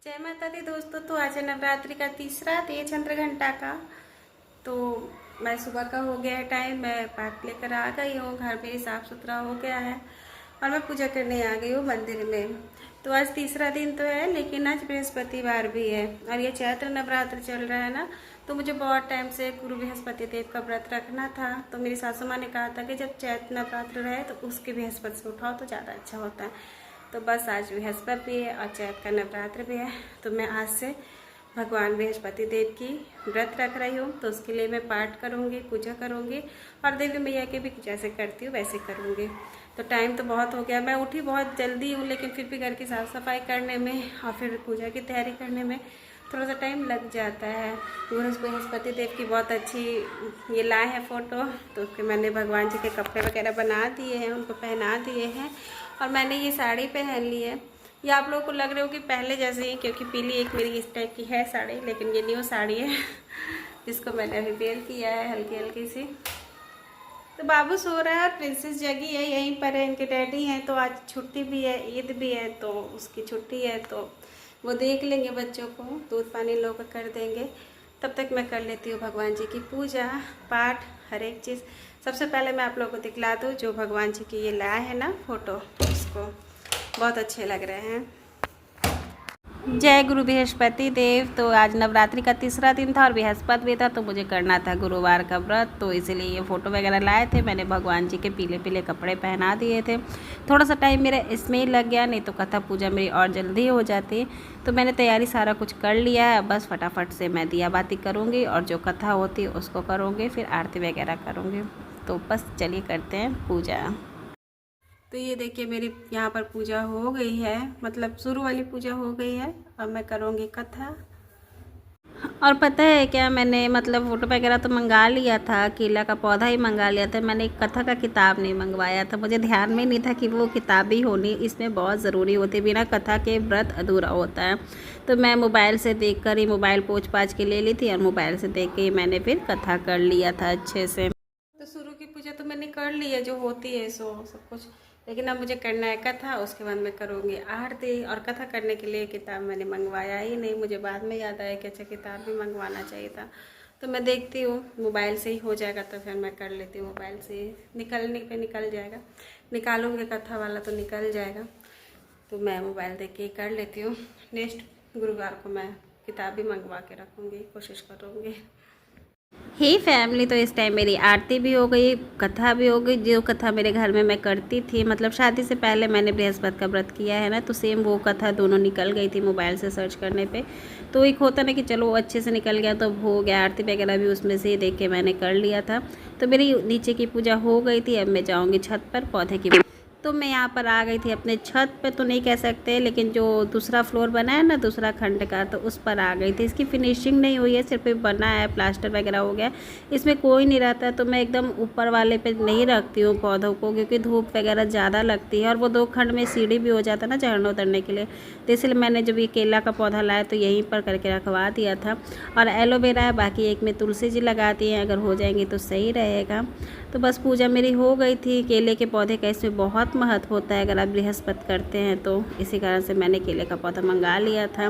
जय माता दी दोस्तों। तो आज है नवरात्रि का तीसरा दिन चंद्रघंटा का। तो मैं सुबह का हो गया है टाइम, मैं पाठ लेकर आ गई हूँ, घर मेरी साफ सुथरा हो गया है और मैं पूजा करने आ गई हूँ मंदिर में। तो आज तीसरा दिन तो है, लेकिन आज बृहस्पतिवार भी है और ये चैत्र नवरात्र चल रहा है ना। तो मुझे बहुत टाइम से गुरु बृहस्पति देव का व्रत रखना था। तो मेरी सासू माँ ने कहा था कि जब चैत्र नवरात्र रहे तो उसके बृहस्पति से उठाओ तो ज़्यादा अच्छा होता है। तो बस आज बृहस्पति भी है और चैत्र का नवरात्र भी है। तो मैं आज से भगवान बृहस्पति देव की व्रत रख रही हूँ। तो उसके लिए मैं पाठ करूँगी, पूजा करूँगी और देवी मैया के भी जैसे करती हूँ वैसे करूँगी। तो टाइम तो बहुत हो गया, मैं उठी बहुत जल्दी हूँ, लेकिन फिर भी घर की साफ़ सफाई करने में और फिर पूजा की तैयारी करने में थोड़ा सा टाइम लग जाता है। बृहस्पति देव की बहुत अच्छी ये लाए हैं फ़ोटो। तो उसके मैंने भगवान जी के कपड़े वगैरह बना दिए हैं, उनको पहना दिए हैं और मैंने ये साड़ी पहन ली है। ये आप लोगों को लग रहे हो कि पहले जैसे ही, क्योंकि पीली एक मेरी इस टाइप की है साड़ी, लेकिन ये न्यू साड़ी है जिसको मैंने अभी वेयर किया है हल्की हल्की सी। तो बाबू सो रहा है और प्रिंसेस जगी है, यहीं पर है, इनके डैडी हैं। तो आज छुट्टी भी है, ईद भी है, तो उसकी छुट्टी है तो वो देख लेंगे बच्चों को, दूध पानी लोग कर देंगे। तब तक मैं कर लेती हूँ भगवान जी की पूजा पाठ हर एक चीज़। सबसे पहले मैं आप लोगों को दिखला दूँ जो भगवान जी की ये लाए हैं ना फ़ोटो, उसको बहुत अच्छे लग रहे हैं। जय गुरु बृहस्पति देव। तो आज नवरात्रि का तीसरा दिन था और बृहस्पति भी था, तो मुझे करना था गुरुवार का व्रत। तो इसीलिए ये फ़ोटो वगैरह लाए थे, मैंने भगवान जी के पीले पीले कपड़े पहना दिए थे। थोड़ा सा टाइम मेरा इसमें ही लग गया, नहीं तो कथा पूजा मेरी और जल्दी हो जाती। तो मैंने तैयारी सारा कुछ कर लिया है, बस फटाफट से मैं दिया बाती करूँगी और जो कथा होती है उसको करूँगी, फिर आरती वगैरह करूँगी। तो बस चलिए करते हैं पूजा। तो ये देखिए मेरी यहाँ पर पूजा हो गई है, मतलब शुरू वाली पूजा हो गई है। अब मैं करूँगी कथा। और पता है क्या, मैंने मतलब फ़ोटो वगैरह तो मंगा लिया था, केला का पौधा ही मंगा लिया था, मैंने एक कथा का किताब नहीं मंगवाया था। मुझे ध्यान में नहीं था कि वो किताब भी होनी इसमें बहुत ज़रूरी होती है, बिना कथा के व्रत अधूरा होता है। तो मैं मोबाइल से देख कर ही, मोबाइल पोंछ पाछ के ले ली थी और मोबाइल से देख के ही मैंने फिर कथा कर लिया था अच्छे से। तो शुरू की पूजा तो मैंने कर ली है, जो होती है सो सब कुछ, लेकिन अब मुझे करना है कथा। उसके बाद मैं करूँगी आरती। और कथा करने के लिए किताब मैंने मंगवाया ही नहीं, मुझे बाद में याद आया कि अच्छा किताब भी मंगवाना चाहिए था। तो मैं देखती हूँ मोबाइल से ही हो जाएगा तो फिर मैं कर लेती हूँ, मोबाइल से निकलने पे निकल जाएगा, निकालूँगी कथा वाला तो निकल जाएगा। तो मैं मोबाइल देख के ही कर लेती हूँ। नेक्स्ट गुरुवार को मैं किताब भी मंगवा के रखूँगी, कोशिश करूँगी। ही फैमिली, तो इस टाइम मेरी आरती भी हो गई, कथा भी हो गई। जो कथा मेरे घर में मैं करती थी, मतलब शादी से पहले मैंने बृहस्पति का व्रत किया है ना, तो सेम वो कथा दोनों निकल गई थी मोबाइल से सर्च करने पे। तो एक होता ना कि चलो अच्छे से निकल गया तो हो गया, आरती वगैरह भी उसमें से ही देख के मैंने कर लिया था। तो मेरी नीचे की पूजा हो गई थी। अब मैं जाऊँगी छत पर पौधे की। तो मैं यहाँ पर आ गई थी अपने छत पे तो नहीं कह सकते, लेकिन जो दूसरा फ्लोर बना है ना, दूसरा खंड का, तो उस पर आ गई थी। इसकी फिनिशिंग नहीं हुई है, सिर्फ बना है, प्लास्टर वगैरह हो गया। इसमें कोई नहीं रहता, तो मैं एकदम ऊपर वाले पे नहीं रखती हूँ पौधों को, क्योंकि धूप वगैरह ज़्यादा लगती है और वो 2 खंड में सीढ़ी भी हो जाता है ना चढ़ने उतरने के लिए। तो इसलिए मैंने जब ये केला का पौधा लाया तो यहीं पर करके रखवा दिया था। और एलोवेरा है, बाकी एक में तुलसी जी लगाती हैं, अगर हो जाएंगी तो सही रहेगा। तो बस पूजा मेरी हो गई थी। केले के पौधे का इसमें बहुत महत्व होता है अगर आप बृहस्पति करते हैं तो, इसी कारण से मैंने केले का पौधा मंगा लिया था।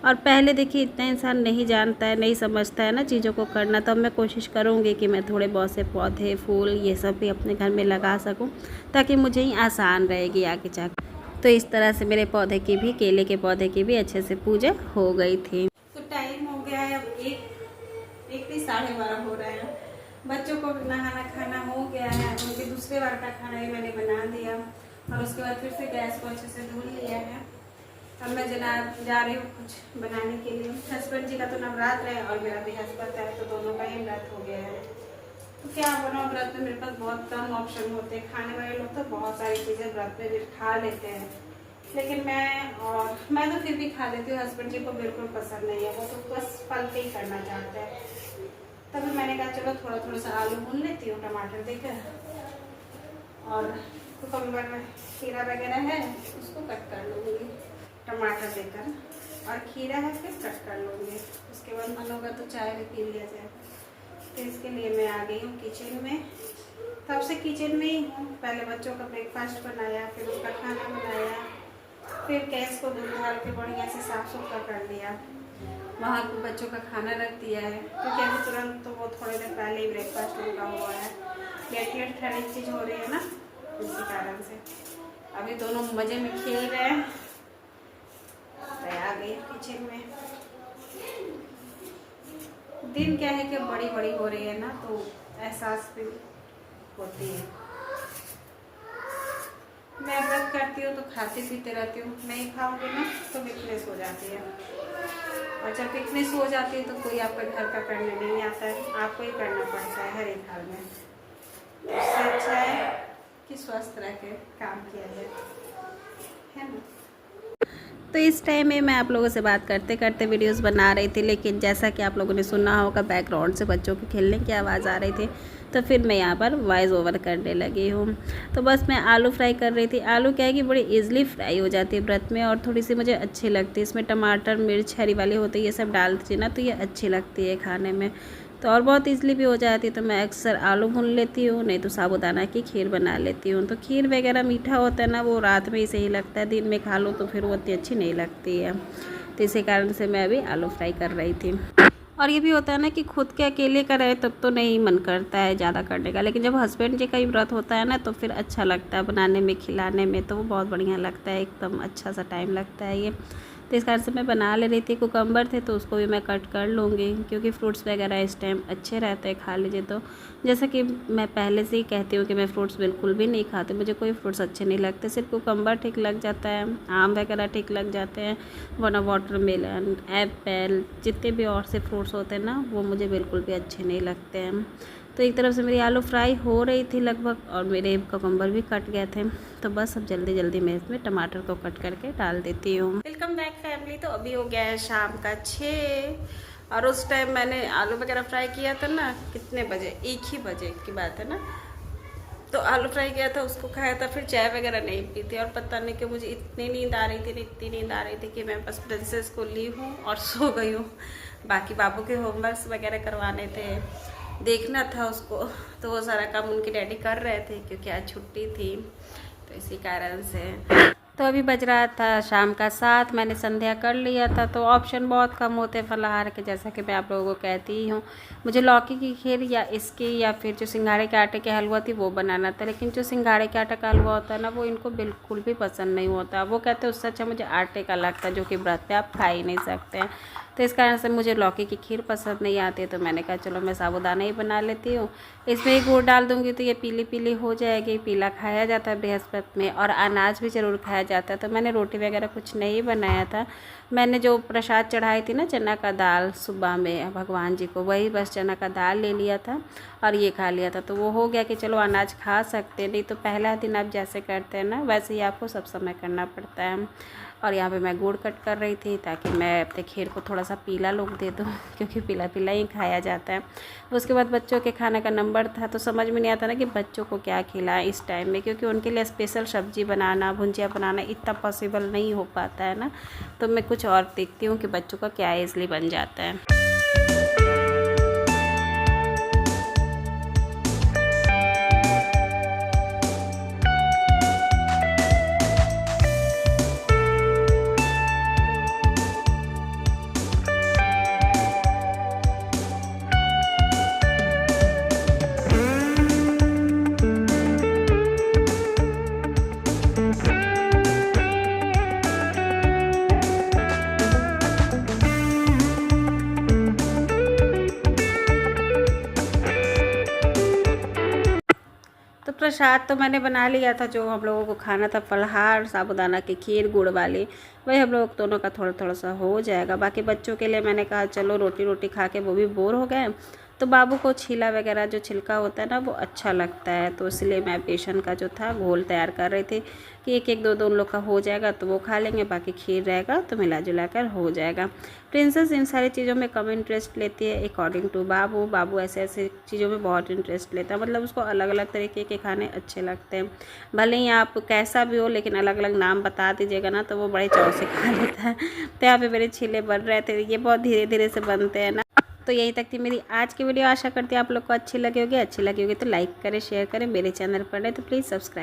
और पहले देखिए इतना इंसान नहीं जानता है, नहीं समझता है ना चीज़ों को करना। तो अब मैं कोशिश करूँगी कि मैं थोड़े बहुत से पौधे फूल ये सब भी अपने घर में लगा सकूँ, ताकि मुझे ही आसान रहेगी आगे जाकर। तो इस तरह से मेरे पौधे की भी, केले के पौधे की भी अच्छे से पूजा हो गई थी। तो टाइम हो गया है, अब एक 12:30 हो रहा है। बच्चों को नहाना खाना हो गया है, उनके दूसरे बार का खाना ही मैंने बना दिया और उसके बाद फिर से गैस को अच्छे से धुल लिया है। अब मैं जा रही हूँ कुछ बनाने के लिए। हस्बैंड जी का तो नवरात्र है और मेरा बृहस्पति है, तो दोनों का ही व्रत हो गया है। तो क्या बनाओ, व्रत में मेरे पास बहुत कम ऑप्शन होते हैं। खाने वाले लोग तो बहुत सारी चीज़ें व्रत में खा लेते हैं, लेकिन मैं तो फिर भी खा लेती हूँ। हस्बैंड जी को बिल्कुल पसंद नहीं है, वो तो बस फल पे ही करना चाहते हैं। तभी मैंने कहा चलो थोड़ा सा आलू भून लेती हूँ टमाटर देकर, और कुकुम्बर खीरा वगैरह है उसको कट कर लूँगी टमाटर देकर, और खीरा है फिर कट कर लूँगी। उसके बाद मन होगा तो चाय भी पी लिया जाए। तो इसके लिए मैं आ गई हूँ किचन में। तब से किचन में ही हूँ। पहले बच्चों का ब्रेकफास्ट बनाया, फिर उसका खाना बनाया, फिर गैस को डाल के बढ़िया से साफ सुथरा कर लिया। वहाँ पे बच्चों का खाना रख दिया है, क्योंकि अभी तुरंत तो वो थोड़ी देर पहले ही ब्रेकफास्ट उनका हुआ है। लेट लेट खाने की चीज़ हो रही है ना, इसी कारण से अभी दोनों मज़े में खेल रहे हैं। मैं आ गई किचन में। दिन क्या है कि बड़ी बड़ी हो रही है ना, तो एहसास भी होती है। मैं व्रत करती हूँ तो खाती पीते रहती हूँ, नहीं खाऊंगी ना तो वीकनेस हो जाती है, और जब वीकनेस हो जाती है तो कोई आपका घर का करने नहीं आता है, आपको ही करना पड़ता है हर एक हाल में। उससे अच्छा है कि स्वस्थ रह के काम किया जाए, है ना। तो इस टाइम में मैं आप लोगों से बात करते करते वीडियोस बना रही थी, लेकिन जैसा कि आप लोगों ने सुना होगा बैकग्राउंड से बच्चों के खेलने की आवाज़ आ रही थी, तो फिर मैं यहाँ पर वॉइस ओवर करने लगी हूँ। तो बस मैं आलू फ्राई कर रही थी। आलू क्या है कि बड़ी ईजिली फ्राई हो जाती है व्रत में, और थोड़ी सी मुझे अच्छी लगती है। इसमें टमाटर मिर्च हरी वाली होती है, ये सब डालती ना, तो ये अच्छी लगती है खाने में। तो और बहुत ईजिली भी हो जाती है। तो मैं अक्सर आलू भून लेती हूँ, नहीं तो साबूदाना की खीर बना लेती हूँ। तो खीर वगैरह मीठा होता है ना, वो रात में ही सही लगता है, दिन में खा लो तो फिर वो इतनी अच्छी नहीं लगती है। तो इसी कारण से मैं अभी आलू फ्राई कर रही थी। और ये भी होता है ना कि खुद के अकेले का रहे तब तो नहीं मन करता है ज़्यादा करने का, लेकिन जब हस्बैंड जी का ही व्रत होता है ना, तो फिर अच्छा लगता है बनाने में, खिलाने में, तो वो बहुत बढ़िया लगता है, एकदम अच्छा सा टाइम लगता है ये। तो इस कारण से मैं बना ले रही थी। कुकम्बर थे तो उसको भी मैं कट कर लूँगी, क्योंकि फ्रूट्स वगैरह इस टाइम अच्छे रहते हैं, खा लीजिए। तो जैसा कि मैं पहले से ही कहती हूँ कि मैं फ्रूट्स बिल्कुल भी नहीं खाती, मुझे कोई फ्रूट्स अच्छे नहीं लगते। सिर्फ कुकम्बर ठीक लग जाता है, आम वगैरह ठीक लग जाते हैं, वरना वाटरमेलन, एप्पल, जितने भी और से फ्रूट्स होते हैं ना, वो मुझे बिल्कुल भी अच्छे नहीं लगते हैं। तो एक तरफ से मेरी आलू फ्राई हो रही थी लगभग, और मेरे कुकम्बर भी कट गए थे। तो बस अब जल्दी जल्दी मैं इसमें टमाटर को कट करके डाल देती हूँ। Welcome back family. तो अभी हो गया है शाम का 6, और उस टाइम मैंने आलू वगैरह फ्राई किया था ना, कितने बजे, 1 ही बजे की बात है ना। तो आलू फ्राई किया था, उसको खाया था, फिर चाय वगैरह नहीं पी थी। और पता नहीं कि मुझे इतनी नींद आ रही थी, इतनी नींद आ रही थी कि मैं बस प्रिंसेस को ली हूँ और सो गई हूँ। बाकी बाबू के होमवर्क्स वगैरह करवाने थे, देखना था उसको, तो वो सारा काम उनके डैडी कर रहे थे, क्योंकि आज छुट्टी थी, तो इसी कारण से। तो अभी बज रहा था शाम का 7, मैंने संध्या कर लिया था। तो ऑप्शन बहुत कम होते हैं फलाहार के, जैसा कि मैं आप लोगों को कहती ही हूँ। मुझे लौकी की खीर या इसकी, या फिर जो सिंघाड़े के आटे के हलवा थी वो बनाना था, लेकिन जो सिंघाड़े के आटे का हलवा होता है ना, वो इनको बिल्कुल भी पसंद नहीं होता। वो कहते हैं उससे अच्छा मुझे आटे का लगता है, जो कि व्रत पे आप खा ही नहीं सकते हैं। तो इस कारण से मुझे लौकी की खीर पसंद नहीं आती, तो मैंने कहा चलो मैं साबूदाना ही बना लेती हूँ। इसमें ही गुड़ डाल दूँगी तो ये पीली पीली हो जाएगी। पीला खाया जाता है बृहस्पति में, और अनाज भी ज़रूर खाया जाता है। तो मैंने रोटी वगैरह कुछ नहीं बनाया था। मैंने जो प्रसाद चढ़ाई थी ना, चना का दाल, सुबह में भगवान जी को, वही बस चना का दाल ले लिया था और ये खा लिया था। तो वो हो गया कि चलो अनाज खा सकते, नहीं तो पहला दिन आप जैसे करते हैं ना, वैसे ही आपको सब समय करना पड़ता है। और यहाँ पे मैं गुड़ कट कर रही थी, ताकि मैं अपने खीर को थोड़ा सा पीला लुक दे दूँ, क्योंकि पीला पीला ही खाया जाता है। उसके बाद बच्चों के खाने का नंबर था, तो समझ में नहीं आता ना कि बच्चों को क्या खिलाएं इस टाइम में, क्योंकि उनके लिए स्पेशल सब्जी बनाना, भुंजिया बनाना इतना पॉसिबल नहीं हो पाता है ना। तो मैं कुछ और देखती हूँ कि बच्चों का क्या ईज़िली बन जाता है। तो प्रसाद तो मैंने बना लिया था, जो हम लोगों को खाना था फलाहार, साबूदाना की खीर गुड़ वाली, वही हम लोग दोनों का थोड़ा थोड़ा सा हो जाएगा। बाकी बच्चों के लिए मैंने कहा चलो रोटी रोटी खा के वो भी बोर हो गए, तो बाबू को छीला वगैरह जो छिलका होता है ना, वो अच्छा लगता है। तो इसलिए मैं बेसन का जो था घोल तैयार कर रही थी कि एक एक दो दो उन लोग का हो जाएगा, तो वो खा लेंगे, बाकी खीर रहेगा तो मिला जुला कर हो जाएगा। प्रिंसेस इन सारी चीज़ों में कम इंटरेस्ट लेती है अकॉर्डिंग टू बाबू। बाबू ऐसे ऐसे चीज़ों में बहुत इंटरेस्ट लेता है, मतलब उसको अलग अलग तरीके के खाने अच्छे लगते हैं। भले ही आप कैसा भी हो, लेकिन अलग अलग नाम बता दीजिएगा ना, तो वो बड़े चाव से खा लेता है। तो यहाँ पे मेरे छीले बन रहे थे, ये बहुत धीरे धीरे से बनते हैं ना। तो यही तक थी मेरी आज की वीडियो। आशा करती हूँ आप लोग को अच्छी लगी होगी। अच्छी लगी होगी तो लाइक करें, शेयर करें। मेरे चैनल पर है तो प्लीज़ सब्सक्राइब